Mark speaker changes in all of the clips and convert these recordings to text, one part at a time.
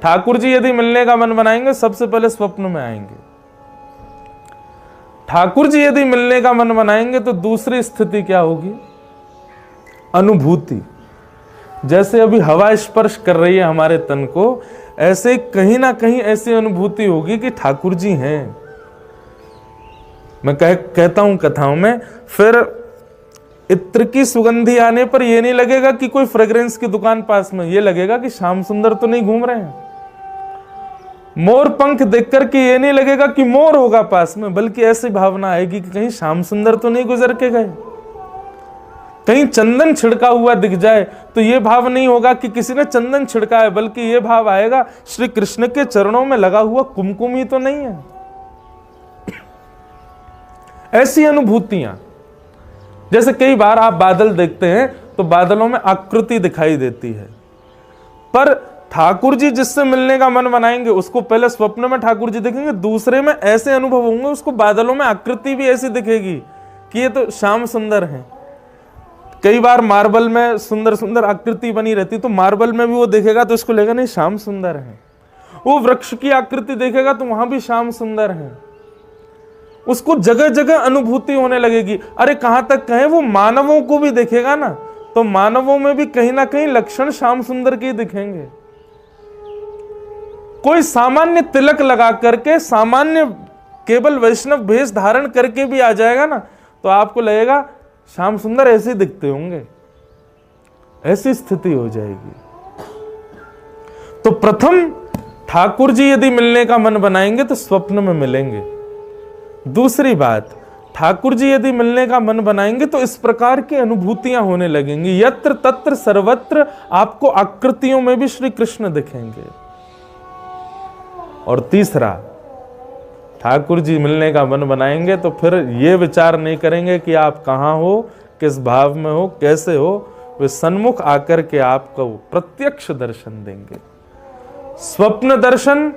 Speaker 1: ठाकुर जी यदि मिलने का मन बनाएंगे सबसे पहले स्वप्न में आएंगे। ठाकुर जी यदि मिलने का मन बनाएंगे तो दूसरी स्थिति क्या होगी? अनुभूति। जैसे अभी हवा स्पर्श कर रही है हमारे तन को, ऐसे कहीं ना कहीं ऐसी अनुभूति होगी कि ठाकुर जी हैं। मैं कहता हूं कथाओं में, फिर इत्र की सुगंधी आने पर यह नहीं लगेगा कि कोई फ्रेग्रेंस की दुकान पास में, यह लगेगा कि श्याम सुंदर तो नहीं घूम रहे हैं। मोर पंख देख करके ये नहीं लगेगा कि मोर होगा पास में, बल्कि ऐसी भावना आएगी कि कहीं श्याम सुंदर तो नहीं गुजर के गए। कहीं चंदन छिड़का हुआ दिख जाए तो यह भाव नहीं होगा कि किसी ने चंदन छिड़का है, बल्कि यह भाव आएगा श्री कृष्ण के चरणों में लगा हुआ कुमकुम ही तो नहीं है। ऐसी अनुभूतियां, जैसे कई बार आप बादल देखते हैं तो बादलों में आकृति दिखाई देती है, पर ठाकुर जी जिससे मिलने का मन बनाएंगे उसको पहले स्वप्न में ठाकुर जी दिखेंगे, दूसरे में ऐसे अनुभव होंगे उसको बादलों में आकृति भी ऐसी दिखेगी कि ये तो श्याम सुंदर हैं। कई बार मार्बल में सुंदर सुंदर आकृति बनी रहती, तो मार्बल में भी वो देखेगा तो इसको लगेगा नहीं श्याम सुंदर है। वो वृक्ष की आकृति देखेगा तो वहां भी श्याम सुंदर है। उसको जगह जगह अनुभूति होने लगेगी। अरे कहां तक कहें, वो मानवों को भी देखेगा ना तो मानवों में भी कहीं ना कहीं लक्षण श्याम सुंदर के दिखेंगे। कोई सामान्य तिलक लगा करके, सामान्य केवल वैष्णव भेष धारण करके भी आ जाएगा ना तो आपको लगेगा श्याम सुंदर ऐसे दिखते होंगे, ऐसी स्थिति हो जाएगी। तो प्रथम ठाकुर जी यदि मिलने का मन बनाएंगे तो स्वप्न में मिलेंगे। दूसरी बात, ठाकुर जी यदि मिलने का मन बनाएंगे तो इस प्रकार की अनुभूतियां होने लगेंगी, यत्र तत्र सर्वत्र आपको आकृतियों में भी श्री कृष्ण दिखेंगे। और तीसरा, ठाकुर जी मिलने का मन बनाएंगे तो फिर ये विचार नहीं करेंगे कि आप कहां हो, किस भाव में हो, कैसे हो, वे सन्मुख आकर के आपको प्रत्यक्ष दर्शन देंगे। स्वप्न दर्शन,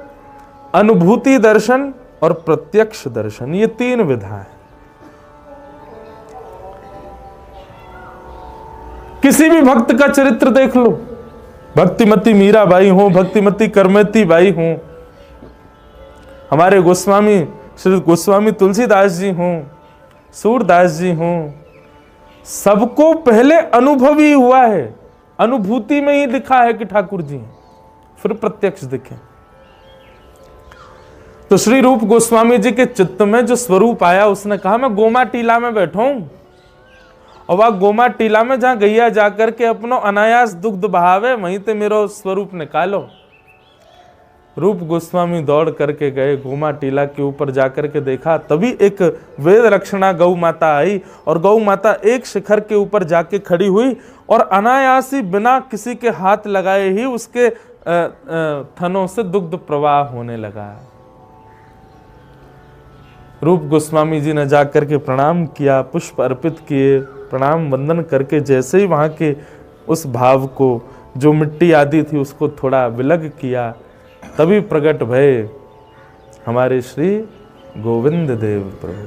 Speaker 1: अनुभूति दर्शन और प्रत्यक्ष दर्शन, ये तीन विधा है। किसी भी भक्त का चरित्र देख लो, भक्तिमती मीराबाई हो, भक्तिमती करमती बाई हो, हमारे गोस्वामी श्री गोस्वामी तुलसीदास जी हों, सूरदास जी हों, सबको पहले अनुभव ही हुआ है, अनुभूति में ही दिखा है कि ठाकुर जी हैं, फिर प्रत्यक्ष दिखे। तो श्री रूप गोस्वामी जी के चित्त में जो स्वरूप आया, उसने कहा मैं गोमा टीला में बैठा हूं, और वह गोमा टीला में जहां गैया जाकर के अपनो अनायास दुग्ध बहावे, वहीं ते मेरो स्वरूप निकालो। रूप गोस्वामी दौड़ करके गए, गोमा टीला के ऊपर जाकर के देखा, तभी एक वेद लक्षणा गौ माता आई, और गौ माता एक शिखर के ऊपर जाके खड़ी हुई और अनायास ही बिना किसी के हाथ लगाए ही उसके थनों से दुग्ध प्रवाह होने लगा। रूप गोस्वामी जी ने जाकर के प्रणाम किया, पुष्प अर्पित किए, प्रणाम वंदन करके जैसे ही वहां के उस भाव को, जो मिट्टी आदि थी उसको थोड़ा विलग किया, तभी प्रकट भय हमारे श्री गोविंद देव प्रभु,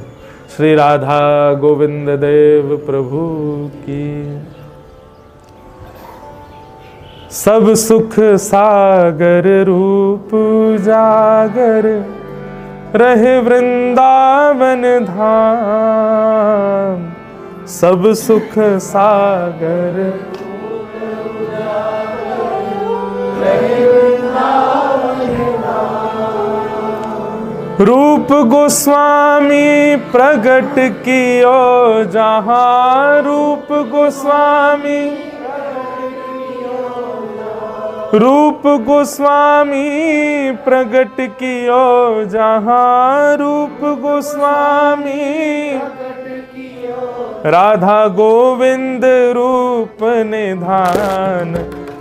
Speaker 1: श्री राधा गोविंद देव प्रभु की। सब सुख सागर रूप जागर, रहे वृंदावन धाम। सब सुख सागर रूप गोस्वामी प्रगट कियो जहां, रूप गोस्वामी, रूप गोस्वामी प्रगट कियो जहां, रूप गोस्वामी राधा गोविंद रूप निधान।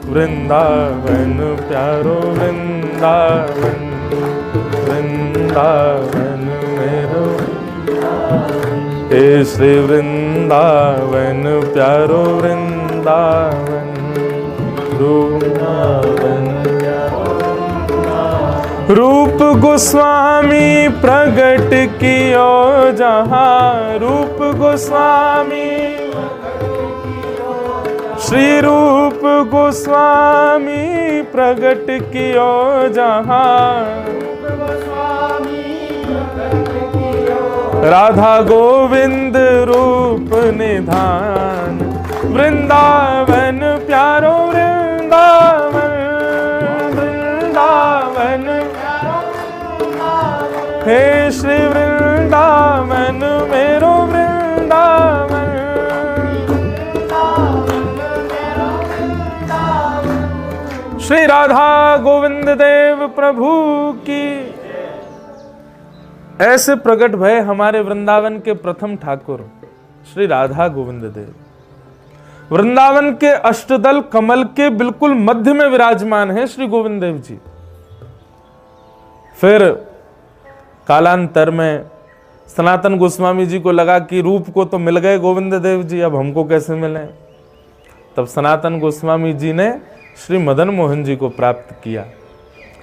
Speaker 1: वृंदावन प्यारो वृंदावन, वृंदावन मेरो हे श्री वृंदावन प्यारो वृंदावन, रूप गोस्वामी प्रगट कियो जहां, रूप गोस्वामी श्री रूप गोस्वामी प्रगट कियो जहां, राधा गोविंद रूप निधान, वृंदावन प्यारो वृंदावन, वृंदावन हे श्री वृंदावन मेरो वृंदावन। श्री राधा गोविंद देव प्रभु की। ऐसे प्रकट भय हमारे वृंदावन के प्रथम ठाकुर श्री राधा गोविंद देव। वृंदावन के अष्टदल कमल के बिल्कुल मध्य में विराजमान है श्री गोविंद देव जी। फिर कालांतर में सनातन गोस्वामी जी को लगा कि रूप को तो मिल गए गोविंद देव जी, अब हमको कैसे मिले। तब सनातन गोस्वामी जी ने श्री मदन मोहन जी को प्राप्त किया।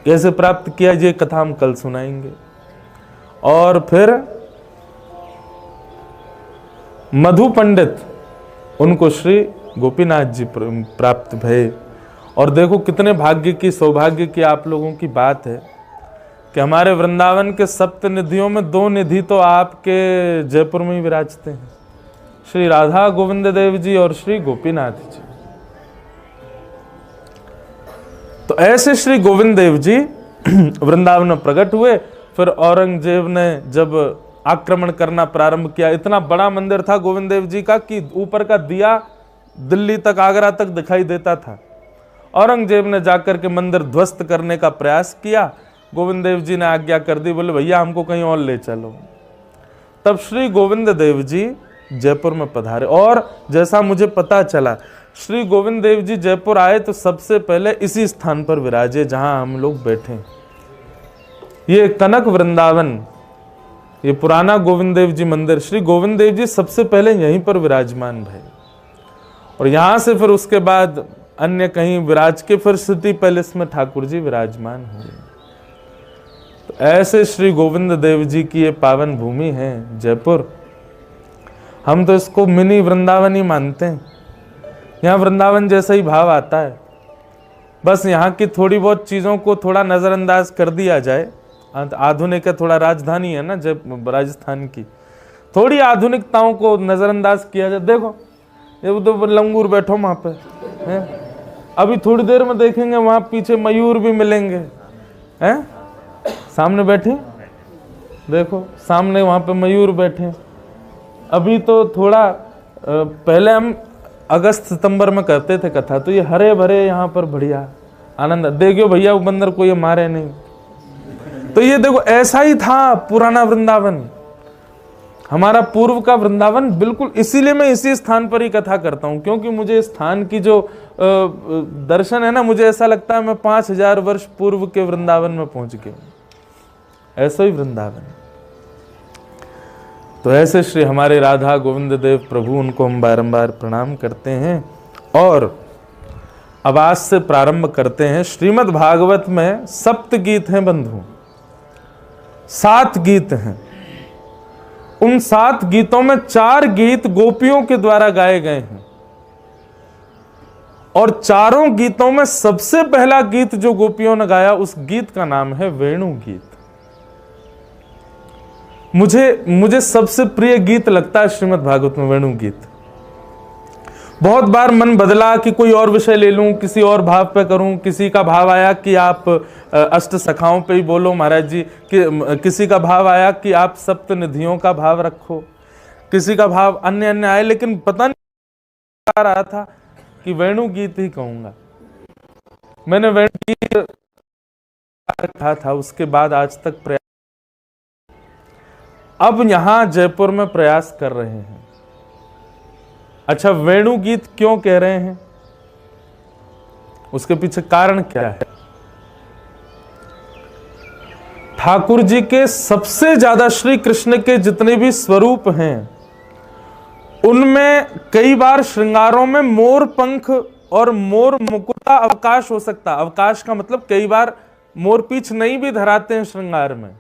Speaker 1: कैसे प्राप्त किया ये कथा हम कल सुनाएंगे। और फिर मधु पंडित उनको श्री गोपीनाथ जी प्राप्त भये। और देखो कितने भाग्य की सौभाग्य की आप लोगों की बात है कि हमारे वृंदावन के सप्त निधियों में 2 निधि तो आपके जयपुर में ही विराजते हैं, श्री राधा गोविंद देव जी और श्री गोपीनाथ जी। तो ऐसे श्री गोविंद देव जी वृंदावन में प्रकट हुए। फिर औरंगजेब ने जब आक्रमण करना प्रारंभ किया, इतना बड़ा मंदिर था गोविंद देव जी का कि ऊपर का दिया दिल्ली तक, आगरा तक दिखाई देता था। औरंगजेब ने जाकर के मंदिर ध्वस्त करने का प्रयास किया। गोविंद देव जी ने आज्ञा कर दी, बोले भैया हमको कहीं और ले चलो। तब श्री गोविंद देव जी जयपुर में पधारे। और जैसा मुझे पता चला, श्री गोविंद देव जी जयपुर आए तो सबसे पहले इसी स्थान पर विराजे जहां हम लोग बैठे। ये कनक वृंदावन, ये पुराना गोविंद देव जी मंदिर, श्री गोविंद देव जी सबसे पहले यहीं पर विराजमान भये। और यहां से फिर उसके बाद अन्य कहीं विराज के फिर सिटी पैलेस में ठाकुर जी विराजमान हुए। तो ऐसे श्री गोविंद देव जी की ये पावन भूमि है जयपुर। हम तो इसको मिनी वृंदावन ही मानते हैं। यहाँ वृंदावन जैसा ही भाव आता है। बस यहाँ की थोड़ी बहुत चीज़ों को थोड़ा नज़रअंदाज कर दिया जाए। आधुनिक है, थोड़ा राजधानी है ना जब राजस्थान की, थोड़ी आधुनिकताओं को नज़रअंदाज किया जाए। देखो ये तो लंगूर बैठो वहाँ पे है, अभी थोड़ी देर में देखेंगे वहाँ पीछे मयूर भी मिलेंगे हैं, सामने बैठे देखो, सामने वहाँ पे मयूर बैठे। अभी तो थोड़ा पहले हम अगस्त सितंबर में करते थे कथा, तो ये हरे भरे यहाँ पर बढ़िया आनंद। देखियो भैया वो बंदर को ये मारे नहीं। तो ये देखो ऐसा ही था पुराना वृंदावन, हमारा पूर्व का वृंदावन। बिल्कुल इसीलिए मैं इसी स्थान पर ही कथा करता हूँ, क्योंकि मुझे स्थान की जो दर्शन है ना, मुझे ऐसा लगता है मैं 5000 वर्ष पूर्व के वृंदावन में पहुंच गया हूँ। ऐसा ही वृंदावन। तो ऐसे श्री हमारे राधा गोविंद देव प्रभु, उनको हम बारंबार प्रणाम करते हैं। और अब आज से प्रारंभ करते हैं। श्रीमद् भागवत में 7 गीत हैं बंधु, 7 गीत हैं। उन 7 गीतों में 4 गीत गोपियों के द्वारा गाए गए हैं। और चारों गीतों में सबसे पहला गीत जो गोपियों ने गाया, उस गीत का नाम है वेणु गीत। मुझे सबसे प्रिय गीत लगता है श्रीमद् भागवत में वेणु गीत। बहुत बार मन बदला कि कोई और विषय ले लूं, किसी और भाव पे करूं। किसी का भाव आया कि आप अष्ट सखाओं पे ही बोलो महाराज जी, किसी का भाव आया कि आप सप्त निधियों का भाव रखो, किसी का भाव अन्य अन्य आए, लेकिन पता नहीं आ रहा था कि वेणु गीत ही कहूंगा। मैंने वेणु गीत रखा था, उसके बाद आज तक प्रयास, अब यहां जयपुर में प्रयास कर रहे हैं। अच्छा, वेणु गीत क्यों कह रहे हैं, उसके पीछे कारण क्या है? ठाकुर जी के सबसे ज्यादा श्री कृष्ण के जितने भी स्वरूप हैं, उनमें कई बार श्रृंगारों में मोर पंख और मोर मुकुट का अवकाश हो सकता है। अवकाश का मतलब कई बार मोर पीछ नहीं भी धराते हैं श्रृंगार में,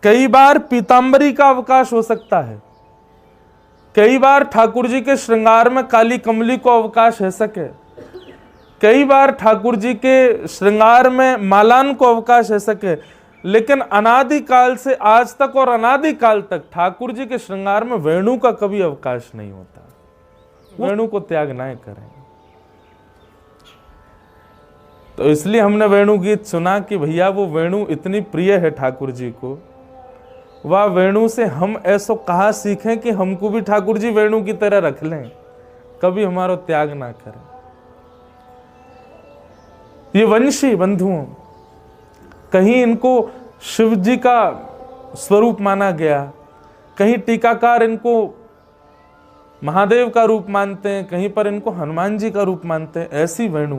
Speaker 1: कई बार पीतांबरी का अवकाश हो सकता है, कई बार ठाकुर जी के श्रृंगार में काली कमली को अवकाश है सके, कई बार ठाकुर जी के श्रृंगार में मालान को अवकाश है सके, लेकिन अनादि काल से आज तक और अनादि काल तक ठाकुर जी के श्रृंगार में वेणु का कभी अवकाश नहीं होता। वेणु को त्याग ना करें। तो इसलिए हमने वेणु गीत सुना कि भैया वो वेणु इतनी प्रिय है ठाकुर जी को, वह वेणु से हम ऐसो कहा सीखें कि हमको भी ठाकुर जी वेणु की तरह रख लें, कभी हमारा त्याग ना करें। ये वंशी बंधुओं, कहीं इनको शिव जी का स्वरूप माना गया, कहीं टीकाकार इनको महादेव का रूप मानते हैं, कहीं पर इनको हनुमान जी का रूप मानते हैं। ऐसी वेणु।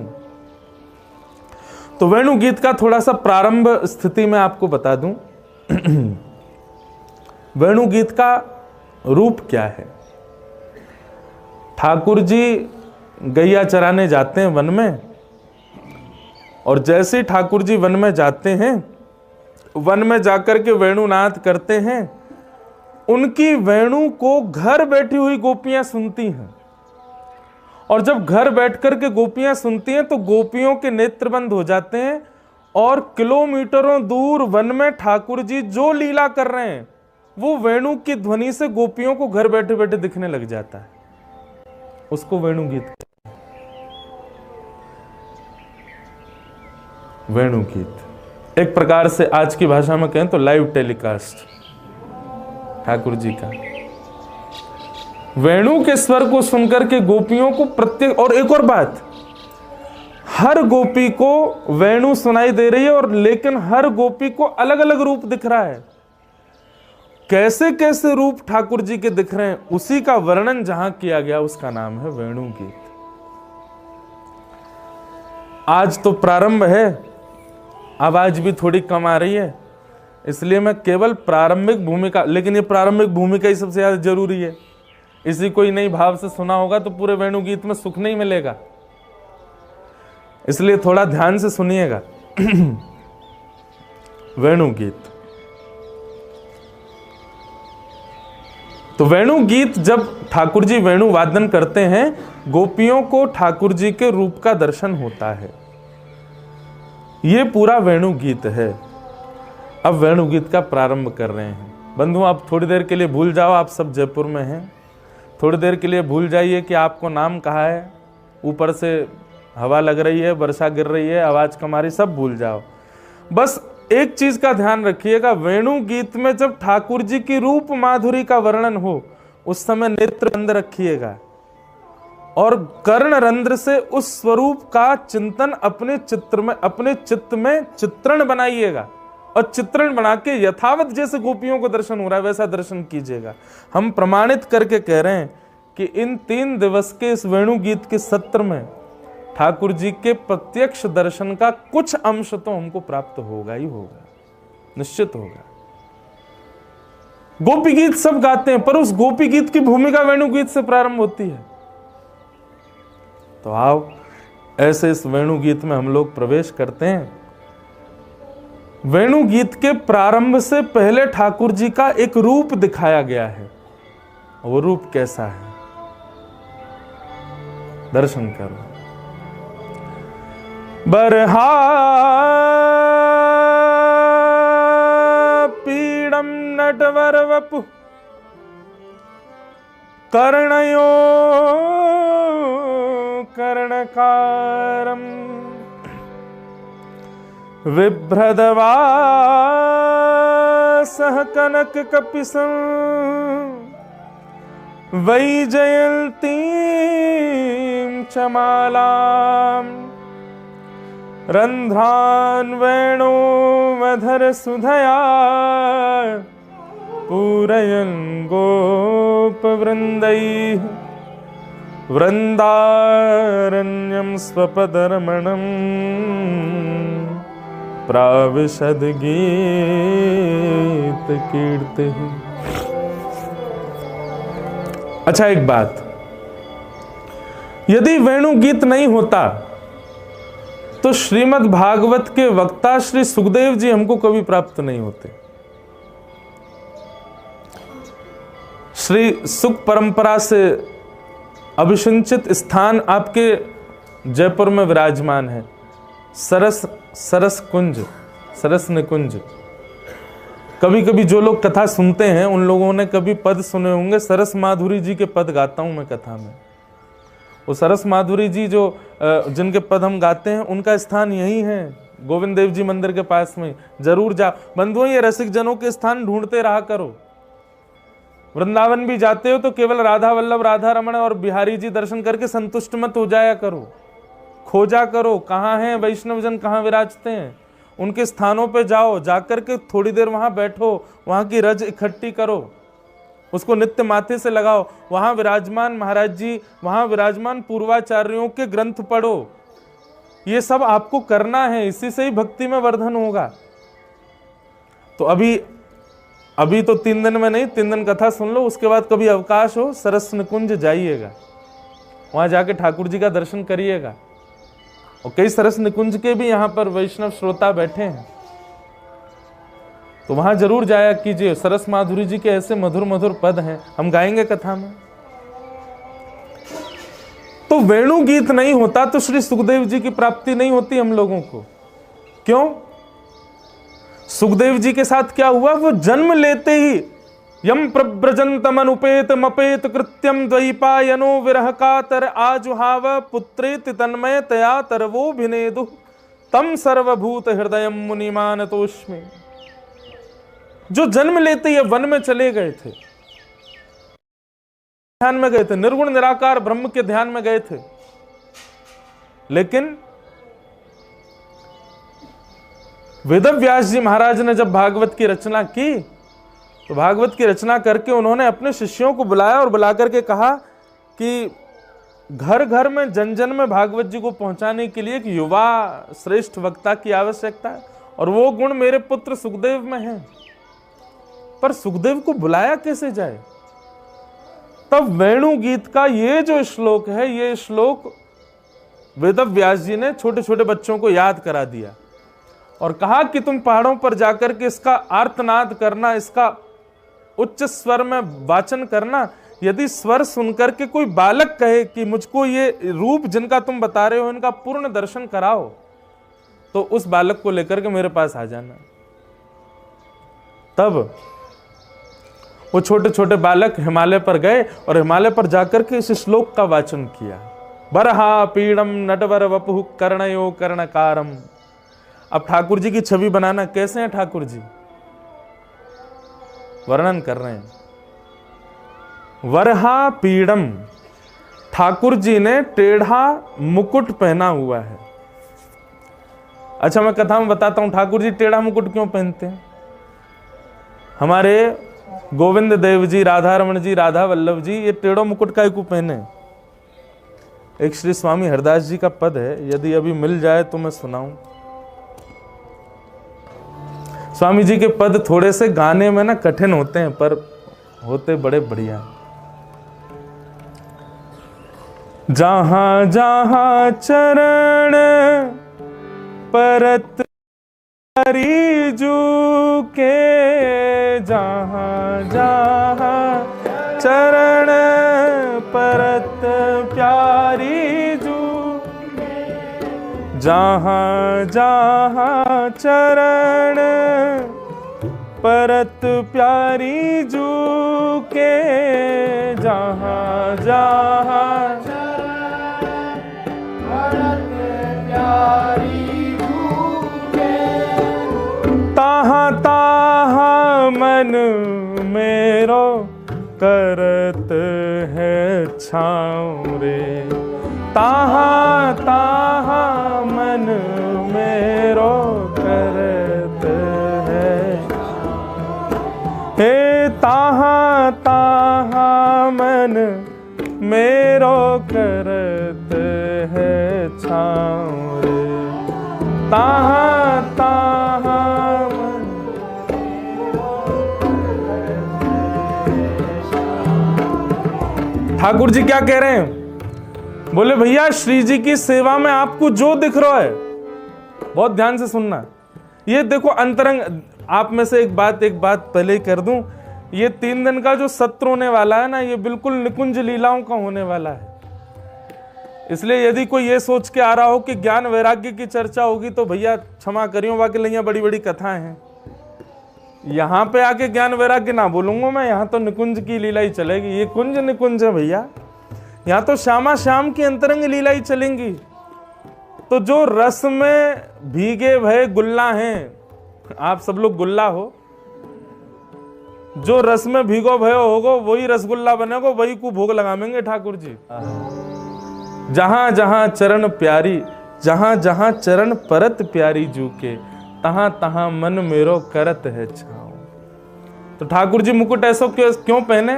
Speaker 1: तो वेणु गीत का थोड़ा सा प्रारंभ स्थिति में आपको बता दूं। वेणु गीत का रूप क्या है? ठाकुर जी गैया चराने जाते हैं वन में, और जैसे ही ठाकुर जी वन में जाते हैं, वन में जाकर के वेणुनाद करते हैं, उनकी वेणु को घर बैठी हुई गोपियां सुनती हैं। और जब घर बैठकर के गोपियां सुनती हैं तो गोपियों के नेत्र बंद हो जाते हैं, और किलोमीटरों दूर वन में ठाकुर जी जो लीला कर रहे हैं वो वेणु की ध्वनि से गोपियों को घर बैठे बैठे दिखने लग जाता है। उसको वेणु गीत कहते हैं। वेणु गीत एक प्रकार से आज की भाषा में कहें तो लाइव टेलीकास्ट ठाकुर जी का। वेणु के स्वर को सुनकर के गोपियों को प्रत्येक, और एक और बात, हर गोपी को वेणु सुनाई दे रही है, और लेकिन हर गोपी को अलग अलग रूप दिख रहा है। कैसे कैसे रूप ठाकुर जी के दिख रहे हैं, उसी का वर्णन जहां किया गया उसका नाम है वेणु गीत। आज तो प्रारंभ है, आवाज भी थोड़ी कम आ रही है, इसलिए मैं केवल प्रारंभिक भूमिका, लेकिन ये प्रारंभिक भूमिका ही सबसे ज्यादा जरूरी है। इसी कोई नई भाव से सुना होगा तो पूरे वेणु गीत में सुख नहीं मिलेगा, इसलिए थोड़ा ध्यान से सुनिएगा। वेणु गीत। तो वेणु गीत, जब ठाकुर जी वेणु वादन करते हैं, गोपियों को ठाकुर जी के रूप का दर्शन होता है। ये पूरा वेणु गीत है। अब वेणु गीत का प्रारंभ कर रहे हैं। बंधु, आप थोड़ी देर के लिए भूल जाओ, आप सब जयपुर में हैं। थोड़ी देर के लिए भूल जाइए कि आपको नाम कहा है, ऊपर से हवा लग रही है, वर्षा गिर रही है, आवाज कमारी, सब भूल जाओ। बस एक चीज का ध्यान रखिएगा, वेणु गीत में जब ठाकुर जी की रूप माधुरी का वर्णन हो, उस समय नेत्र बंद रखिएगा और कर्ण रंध्र से उस स्वरूप का चिंतन अपने चित्त में चित्रण बनाइएगा, और चित्रण बना के यथावत जैसे गोपियों को दर्शन हो रहा है वैसा दर्शन कीजिएगा। हम प्रमाणित करके कह रहे हैं कि इन 3 दिवस के इस वेणु गीत के सत्र में ठाकुर जी के प्रत्यक्ष दर्शन का कुछ अंश तो हमको प्राप्त होगा ही होगा, निश्चित होगा। गोपी गीत सब गाते हैं, पर उस गोपी गीत की भूमिका वेणु गीत से प्रारंभ होती है। तो आओ ऐसे इस वेणु गीत में हम लोग प्रवेश करते हैं। वेणु गीत के प्रारंभ से पहले ठाकुर जी का एक रूप दिखाया गया है। वो रूप कैसा है, दर्शन करो। बरहा पीडम नटवर वपु कर्णयो कर्णकारम विभ्रदवासः कनक कपिसं वैजयन्तीं चमालां रन्ध्रान् वेणोमधर सुधया पूरयन् गोपवृन्दैः वृन्दारण्यं स्वपदरमणम् प्राविशद गीत कीर्ति। अच्छा, एक बात, यदि वेणु गीत नहीं होता तो श्रीमद् भागवत के वक्ता श्री सुखदेव जी हमको कभी प्राप्त नहीं होते। श्री सुख परंपरा से अभिसिंचित स्थान आपके जयपुर में विराजमान है, सरस कुंज, सरस निकुंज। कभी कभी जो लोग कथा सुनते हैं उन लोगों ने कभी पद सुने होंगे, सरस माधुरी जी के पद गाता हूं मैं कथा में। वो सरस माधुरी जी जो जिनके पद हम गाते हैं उनका स्थान यही है, गोविंद देव जी मंदिर के पास में। जरूर जा बंधुओं, ये रसिक जनों के स्थान ढूंढते रहा करो। वृंदावन भी जाते हो तो केवल राधा वल्लभ, राधा रमण और बिहारी जी दर्शन करके संतुष्ट मत हो जाया करो, खोजा करो कहाँ हैं वैष्णव जन, कहाँ विराजते हैं। उनके स्थानों पे जाओ, जाकर के थोड़ी देर वहां बैठो, वहां की रज इकट्ठी करो, उसको नित्य माथे से लगाओ। वहां विराजमान महाराज जी, वहां विराजमान पूर्वाचार्यों के ग्रंथ पढ़ो। ये सब आपको करना है, इसी से ही भक्ति में वर्धन होगा। तो अभी तो 3 दिन में नहीं, 3 दिन कथा सुन लो, उसके बाद कभी अवकाश हो सरस निकुंज जाइएगा, वहां जाके ठाकुर जी का दर्शन करिएगा। और कई सरस निकुंज के भी यहाँ पर वैष्णव श्रोता बैठे हैं, तो वहां जरूर जाया कीजिए। सरस माधुरी जी के ऐसे मधुर मधुर पद हैं, हम गाएंगे कथा में। तो वेणु गीत नहीं होता तो श्री सुखदेव जी की प्राप्ति नहीं होती हम लोगों को। क्यों? सुखदेव जी के साथ क्या हुआ? वो जन्म लेते ही यम प्रव्रजंतम अनुपेत मपेत कृत्यम द्वैपायनो विरह कातर आजुहाव पुत्रेति तन्मय तया तरवो भिनेदु तम सर्वभूत हृदय मुनिमान तोष्मि। जो जन्म लेते ही वन में चले गए थे, ध्यान में गए थे, निर्गुण निराकार ब्रह्म के ध्यान में गए थे, लेकिन वेदव्यास जी महाराज ने जब भागवत की रचना की तो भागवत की रचना करके उन्होंने अपने शिष्यों को बुलाया और बुला करके कहा कि घर घर में जन जन में भागवत जी को पहुंचाने के लिए एक युवा श्रेष्ठ वक्ता की आवश्यकता है, और वो गुण मेरे पुत्र सुखदेव में है। पर सुखदेव को बुलाया कैसे जाए? तब वेणु गीत का ये जो श्लोक है, ये श्लोक वेदव्यास जी ने छोटे छोटे बच्चों को याद करा दिया और कहा कि तुम पहाड़ों पर जाकर के इसका आर्तनाद करना, इसका उच्च स्वर में वाचन करना। यदि स्वर सुनकर के कोई बालक कहे कि मुझको ये रूप जिनका तुम बता रहे हो इनका पूर्ण दर्शन कराओ, तो उस बालक को लेकर के मेरे पास आ जाना। तब वो छोटे छोटे बालक हिमालय पर गए और हिमालय पर जाकर के इस श्लोक का वाचन किया। बरहा पीड़म नटवर वपुः कर्णयो कर्णकारम। अब ठाकुर जी की छवि बनाना, कैसे हैं ठाकुर जी, वर्णन कर रहे हैं। वरहा पीड़म, ठाकुर जी ने टेढ़ा मुकुट पहना हुआ है। अच्छा, मैं कथा में बताता हूं ठाकुर जी टेढ़ा मुकुट क्यों पहनते हैं। हमारे गोविंद देव जी, राधा रमण जी, राधा वल्लभ जी ये टेढ़ो मुकुट का क्यों पहने? एक श्री स्वामी हरदास जी का पद है, यदि अभी मिल जाए तो मैं सुनाऊं। स्वामी जी के पद थोड़े से गाने में ना कठिन होते हैं, पर होते बड़े बढ़िया। जहां जहां चरण परत हरिजू के, जहां जहां चरण परत प्यारी जू, जहां जहां चरण परत प्यारी जू के, जहां जहां परत प्यारी जू के, ताहा ताहा मन मेरो करत है छाँव रे, ताहा ताहा मन मेरो करत है, हे ताहा ताहा मन मेरो करत है छाँव रे, ताहा ताहा मन। ठाकुर जी क्या कह रहे हैं? बोले भैया श्री जी की सेवा में आपको जो दिख रहा है, बहुत ध्यान से सुनना। ये देखो अंतरंग, आप में से एक बात पहले ही कर दूं ये 3 दिन का जो सत्र होने वाला है ना, ये बिल्कुल निकुंज लीलाओं का होने वाला है। इसलिए यदि कोई ये सोच के आ रहा हो कि ज्ञान वैराग्य की चर्चा होगी तो भैया क्षमा करियो, बाकी लइया बड़ी बड़ी कथाएं हैं। यहां पे आके ज्ञान वैराग्य ना बोलूंगा मैं, यहां तो निकुंज की लीला ही चलेगी। ये कुंज निकुंज है भैया, यहां तो श्यामा श्याम की अंतरंग लीला ही चलेंगी। तो जो रस में भीगे भय गुल्ला हैं, आप सब लोग गुल्ला हो, जो रस में भीगो भयो होगो वही रसगुल्ला बनेगो, वही को भोग लगावेंगे ठाकुर जी। जहां जहां चरण प्यारी, जहां जहां चरण परत प्यारी जूके, तहां तहां मन मेरो करत है छाओ। तो ठाकुर जी मुकुट ऐसा क्यों पहने?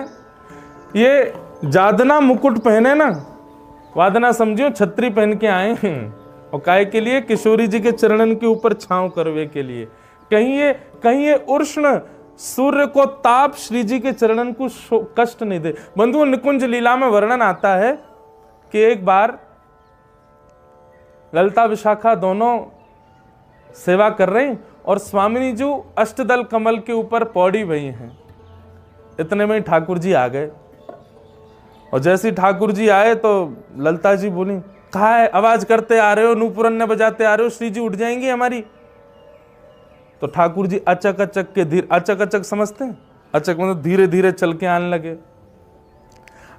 Speaker 1: ये जादना मुकुट पहने ना, वादना समझियो छतरी पहन के आए हैं, और काय के लिए? किशोरी जी के चरणन के ऊपर छांव करवे के लिए। कहीं ये उष्ण सूर्य को ताप श्री जी के चरणन को कष्ट नहीं दे। बंधुओं, निकुंज लीला में वर्णन आता है कि एक बार ललिता विशाखा दोनों सेवा कर रहे और स्वामिनी जी अष्टदल कमल के ऊपर पौड़ी हुई हैं। इतने में ठाकुर जी आ गए, और जैसे ही ठाकुर जी आए तो ललिता जी बोली, कहा है आवाज करते आ रहे हो, नूपुरन्ने बजाते आ रहे हो, श्री जी उठ जाएंगी हमारी। तो ठाकुर जी अचक अचक के धीरे, अचक अचक समझते हैं, अचक मतलब धीरे धीरे चल के आने लगे।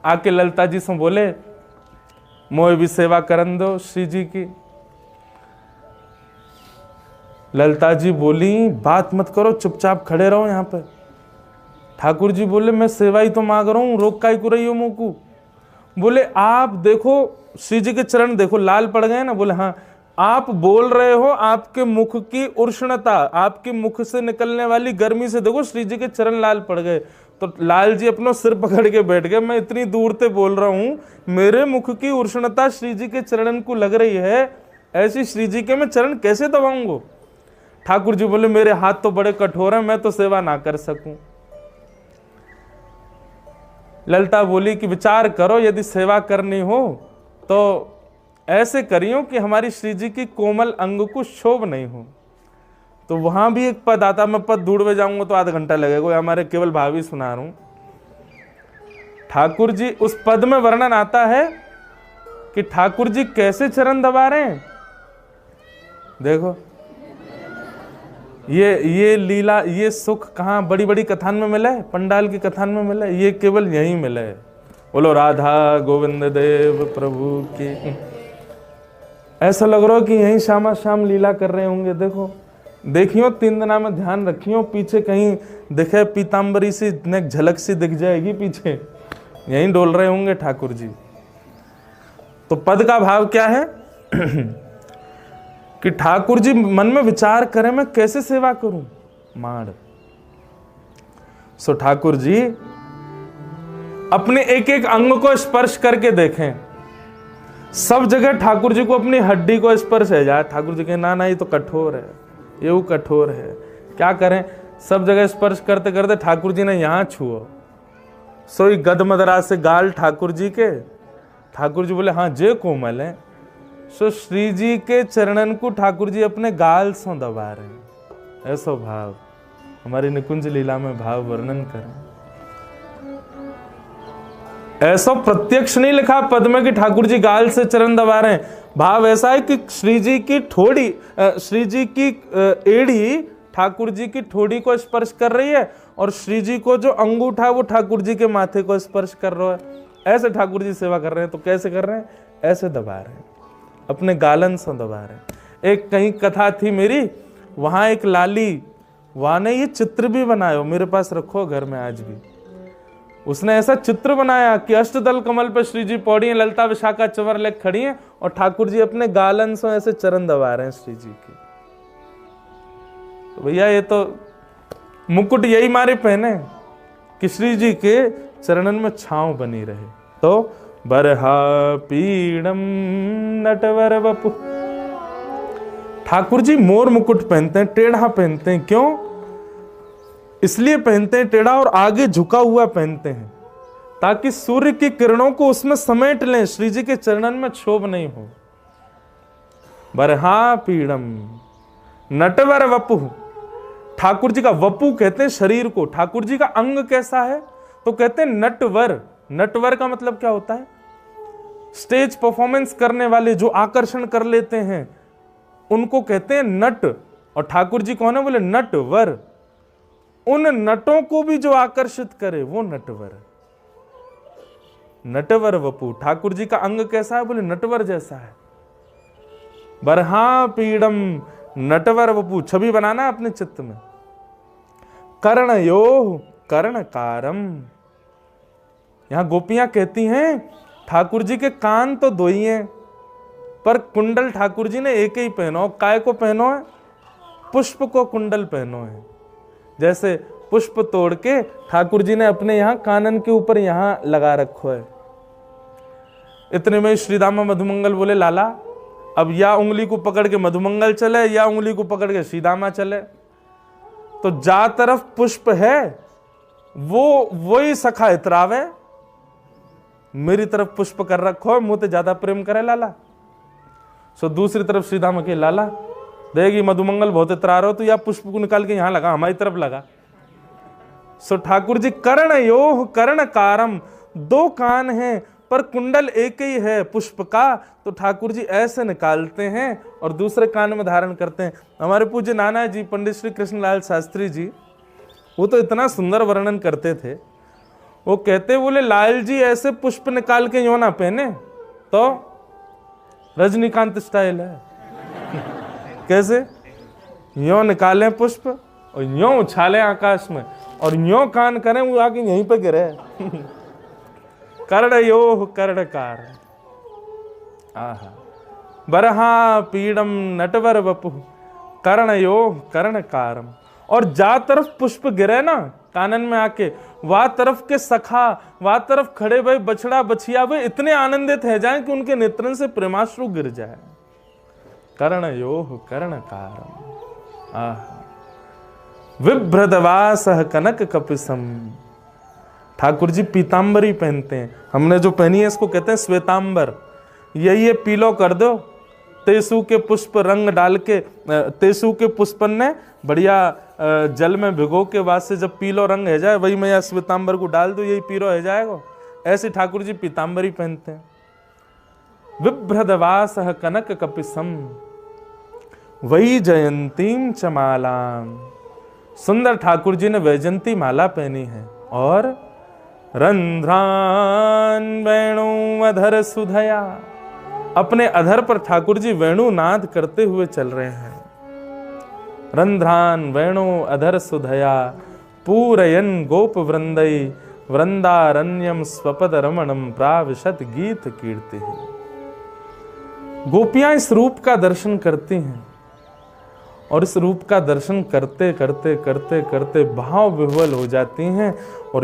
Speaker 1: आके ललिता जी से बोले, मोए भी सेवा करन दो श्री जी की। ललिता जी बोली, बात मत करो, चुपचाप खड़े रहो यहाँ पे। ठाकुर जी बोले, मैं सेवा ही तो मांग रहा हूं, रोक काई को रही हो मुंह को? बोले, आप देखो श्री जी के चरण देखो लाल पड़ गए ना। बोले, हाँ। आप बोल रहे हो, आपके मुख की उष्णता, आपके मुख से निकलने वाली गर्मी से देखो श्री जी के चरण लाल पड़ गए। तो लाल जी अपना सिर पकड़ के बैठ गए, मैं इतनी दूर से बोल रहा हूं, मेरे मुख की उष्णता श्री जी के चरणन को लग रही है, ऐसी श्री जी के मैं चरण कैसे दबाऊंगा? ठाकुर जी बोले, मेरे हाथ तो बड़े कठोर हैं, मैं तो सेवा ना कर सकूं। ललिता बोली कि विचार करो, यदि सेवा करनी हो तो ऐसे करियो कि हमारी श्री जी की कोमल अंग को शोभ नहीं हो। तो वहां भी एक पद आता, मैं पद ढूंढवे जाऊंगा तो आधा घंटा लगेगा, हमारे केवल भावी सुना रहा हूं। ठाकुर जी उस पद में वर्णन आता है कि ठाकुर जी कैसे चरण दबा रहे हैं। देखो ये लीला, ये सुख कहाँ बड़ी बड़ी कथान में मिला है? पंडाल की कथान में मिला है? ये केवल यहीं मिला है। बोलो राधा गोविंद देव प्रभु की। ऐसा लग रहा हो कि यहीं श्यामा श्याम लीला कर रहे होंगे। देखो देखियो, 3 दिना में ध्यान रखियो, पीछे कहीं दिखे पीताम्बरी सी झलक सी दिख जाएगी पीछे, यहीं डोल रहे होंगे ठाकुर जी। तो पद का भाव क्या है कि ठाकुर जी मन में विचार करें, मैं कैसे सेवा करूं माड़। सो ठाकुर जी अपने एक एक अंग को स्पर्श करके देखें। सब जगह ठाकुर जी को अपनी हड्डी को स्पर्श है जाए। ठाकुर जी के ना ये तो कठोर है, ये वो कठोर है, क्या करें? सब जगह स्पर्श करते करते ठाकुर जी ने यहां छुओ। सोई गद मदरा से गाल ठाकुर जी के। ठाकुर जी बोले, हाँ जे कोमल है। सो श्री जी के चरणन को ठाकुर जी अपने गाल से दबा रहे हैं। ऐसा भाव हमारी निकुंज लीला में भाव वर्णन करें। ऐसा प्रत्यक्ष नहीं लिखा पद में कि ठाकुर जी गाल से चरण दबा रहे हैं। भाव ऐसा है कि श्री जी की ठोड़ी, श्री जी की एड़ी ठाकुर जी की ठोड़ी को स्पर्श कर रही है, और श्री जी को जो अंगूठा वो ठाकुर जी के माथे को स्पर्श कर रहा है। ऐसे ठाकुर जी सेवा कर रहे हैं। तो कैसे कर रहे हैं? ऐसे दबा रहे हैं, अपने गालन से दबा रहे हैं। एक कहीं कथा थी मेरी, वहां एक लाली, वहां ने ये चित्र भी बनाया, मेरे पास रखो घर में आज भी। उसने ऐसा चित्र बनाया कि अष्टदल कमल पे श्री जी पौड़ी हैं, ललिता विशाखा चवर लेक खड़ी हैं, और ठाकुर जी अपने गालन से ऐसे चरण दबा रहे हैं श्री जी के। तो भैया ये तो मुकुट यही मारे पहने कि श्री जी के चरणन में छांव बनी रहे। तो बरहा पीड़म नटवर वपु, ठाकुर जी मोर मुकुट पहनते हैं, टेढ़ा पहनते हैं। क्यों? इसलिए पहनते हैं टेढ़ा और आगे झुका हुआ पहनते हैं, ताकि सूर्य की किरणों को उसमें समेट लें, श्री जी के चरणन में क्षोभ नहीं हो। बरहा पीड़म नटवर वपु, ठाकुर जी का वपु कहते हैं शरीर को। ठाकुर जी का अंग कैसा है तो कहते हैं नटवर। नटवर का मतलब क्या होता है? स्टेज परफॉर्मेंस करने वाले जो आकर्षण कर लेते हैं उनको कहते हैं नट। और ठाकुर जी कौन है? बोले नटवर। उन नटों को भी जो आकर्षित करे वो नटवर। नटवर वपु। ठाकुर जी का अंग कैसा है? बोले नटवर जैसा है। बरहा पीड़म नटवर वपु। छवि बनाना अपने चित्त में। कर्णयो कर्णकारम। यहां गोपियां कहती हैं ठाकुर जी के कान तो दो ही हैं, पर कुंडल ठाकुर जी ने एक ही पहनो। काय को पहनो है? पुष्प को कुंडल पहनो है। जैसे पुष्प तोड़ के ठाकुर जी ने अपने यहां कानन के ऊपर यहां लगा रखो है। इतने में श्रीदामा मधुमंगल बोले लाला अब या उंगली को पकड़ के मधुमंगल चले या उंगली को पकड़ के श्रीदामा चले। तो जा तरफ पुष्प है वो ही सखा इतरावे। मेरी तरफ पुष्प कर रखो है, मुंह ते ज्यादा प्रेम करे लाला। सो दूसरी तरफ श्रीदामा के लाला देगी मधुमंगल बहुत इतरा रहे हो तो या पुष्प को निकाल के यहां लगा, हमारी तरफ लगा। सो ठाकुर जी कर्ण योह कर्ण कारम। दो कान हैं पर कुंडल एक ही है पुष्प का। तो ठाकुर जी ऐसे निकालते हैं और दूसरे कान में धारण करते हैं। हमारे पूज्य नाना जी पंडित श्री कृष्णलाल शास्त्री जी वो तो इतना सुंदर वर्णन करते थे। वो कहते बोले लाल जी ऐसे पुष्प निकाल के यूं ना पहने तो रजनीकांत स्टाइल है। कैसे? यूं निकालें पुष्प और यूं उछाले आकाश में और यूं कान करें वो आके यहीं पे गिरे। कर्णयोः कर्णकार। आहा। बरहा पीड़म नटवर वपु कर्णयोः कर्णकारम। और जा तरफ पुष्प गिरे ना कानन में आके वह तरफ के सखा वह तरफ खड़े भाई बछड़ा बछिया वे इतने आनंदित है जाए कि उनके नेत्रन से प्रेमाश्रु गिर जाए। कर्णयोः कर्णकारम। आहा। विभ्रदवासः कनक कपिसम। ठाकुर जी पीतांबरी पहनते हैं। हमने जो पहनी है इसको कहते हैं श्वेतांबर। यही ये पीलो कर दो। तेसु के पुष्प रंग डाल के तेसु के पुष्पन ने बढ़िया जल में भिगो के बाद से जब पीलो रंग है जाए वही मैं श्वेतांबर को डाल दो यही पीलो है जाएगा। ऐसे ठाकुर जी पीतांबरी पहनते हैं। विभ्रदवासः कनक कपिसम वही जयंतीम चमालाम। सुंदर ठाकुर जी ने वैजंती माला पहनी है और रंध्रान वेणु अधर सुधया। अपने अधर पर ठाकुर जी वेणु नाद करते हुए चल रहे हैं। रंध्रान वेणु अधर सुधया पूरयन गोप वृंदई वृंदारण्यम स्वपद रमणम प्राविशत गीत कीर्ति। गोपियां इस रूप का दर्शन करती हैं और इस रूप का दर्शन करते करते करते करते भाव विह्वल हो जाती हैं और